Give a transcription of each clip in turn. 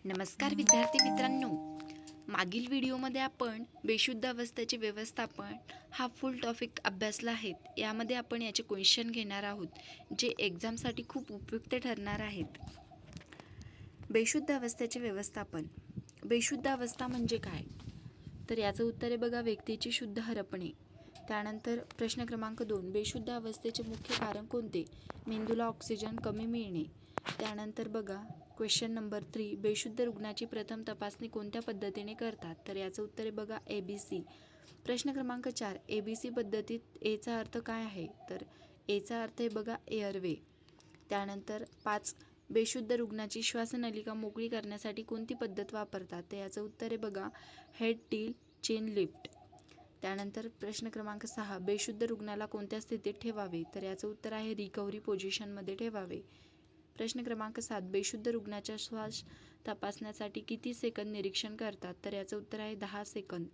नमस्कार विद्यार्थी मित्रांनो, मागील व्हिडिओमध्ये आपण बेशुद्ध अवस्थेचे व्यवस्थापन हा फुल टॉपिक अभ्यासला आहे. यामध्ये आपण याचे क्वेश्चन घेणार आहोत जे एक्झामसाठी खूप उपयुक्त ठरणार आहेत. बेशुद्ध अवस्थेचे व्यवस्थापन. बेशुद्ध अवस्था म्हणजे काय? तर याचं उत्तर आहे बघा, व्यक्तीची शुद्ध हरपणे. त्यानंतर प्रश्न क्रमांक 2, बेशुद्ध अवस्थेचे मुख्य कारण कोणते? मेंदूला ऑक्सिजन कमी मिळणे. त्यानंतर बघा क्वेश्चन नंबर 3, बेशुद्ध रुग्णाची प्रथम तपासणी कोणत्या पद्धतीने करतात? तर याचं उत्तर आहे बघा, ABC. प्रश्न क्रमांक 4, ABC पद्धतीत एचा अर्थ काय आहे? तर एचा अर्थ आहे बघा, एअरवे. त्यानंतर 5, बेशुद्ध रुग्णाची श्वासनलिका मोकळी करण्यासाठी कोणती पद्धत वापरतात? तर याचं उत्तर आहे बघा, हेड टिल चेन लिफ्ट. त्यानंतर प्रश्न क्रमांक 6, बेशुद्ध रुग्णाला कोणत्या स्थितीत ठेवावे? तर याचं उत्तर आहे रिकव्हरी पोझिशनमध्ये ठेवावे. प्रश्न क्रमांक 7, बेशुद्ध रुग्णाच्या श्वास तपासण्यासाठी किती सेकंद निरीक्षण करतात? तर याचं उत्तर आहे 10 सेकंद.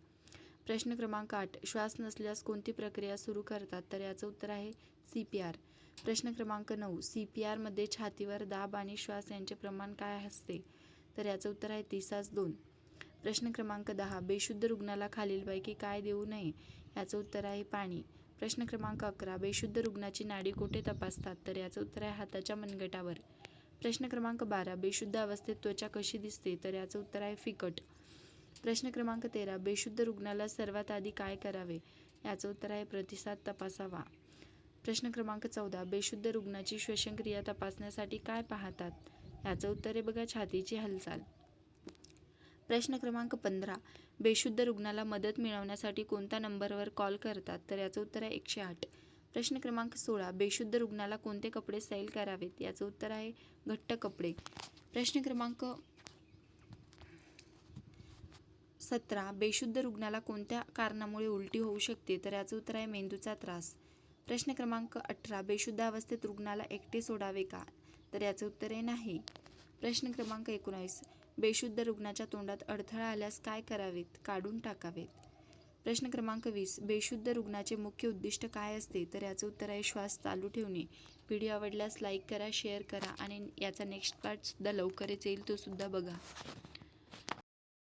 प्रश्न क्रमांक 8, श्वास नसल्यास कोणती प्रक्रिया सुरू करतात? तर याचं उत्तर आहे CPR. प्रश्न क्रमांक 9, CPR मध्ये छातीवर दाब आणि श्वास यांचे प्रमाण काय असते? तर याचं उत्तर आहे 30:2. प्रश्न क्रमांक 10, बेशुद्ध रुग्णाला खालीलपैकी काय देऊ नये? याचं उत्तर आहे पाणी. प्रश्न क्रमांक 11, बेशुद्ध रुग्णाची नाडी कुठे तपासतात? तर याचं उत्तर आहे हाताच्या मनगटावर. प्रश्न क्रमांक 12, बेशुद्ध अवस्थेत त्वचा कशी दिसते? तर याचं उत्तर आहे फिकट. प्रश्न क्रमांक 13, बेशुद्ध रुग्णाला सर्वात आधी काय करावे? याचं उत्तर आहे प्रतिसाद तपासावा. प्रश्न क्रमांक 14, बेशुद्ध रुग्णाची श्वसनक्रिया तपासण्यासाठी काय पाहतात? याचं उत्तर आहे बघा, छातीची हालचाल. प्रश्न क्रमांक 15, बेशुद्ध रुग्णाला मदत मिळवण्यासाठी कोणत्या नंबरवर कॉल करतात? तर याचं उत्तर आहे 108. प्रश्न क्रमांक 16, बेशुद्ध रुग्णाला कोणते कपडे सैल करावेत? याचं उत्तर आहे घट्ट कपडे. प्रश्न क्रमांक 17, बेशुद्ध रुग्णाला कोणत्या कारणामुळे उलटी होऊ शकते? तर याचं उत्तर आहे मेंदूचा त्रास. प्रश्न क्रमांक 18, बेशुद्ध अवस्थेत रुग्णाला एकटे सोडावे का? तर याचं उत्तर आहे नाही. प्रश्न क्रमांक 19, बेशुद्ध रुग्णाच्या तोंडात अडथळा आल्यास काय करावेत? काढून टाकावेत. प्रश्न क्रमांक 20, बेशुद्ध रुग्णाचे मुख्य उद्दिष्ट काय असते? तर याचं उत्तर आहे श्वास चालू ठेवणे. व्हिडिओ आवडल्यास लाईक करा, शेअर करा आणि याचा नेक्स्ट पार्टसुद्धा लवकरच येईल, तो सुद्धा बघा.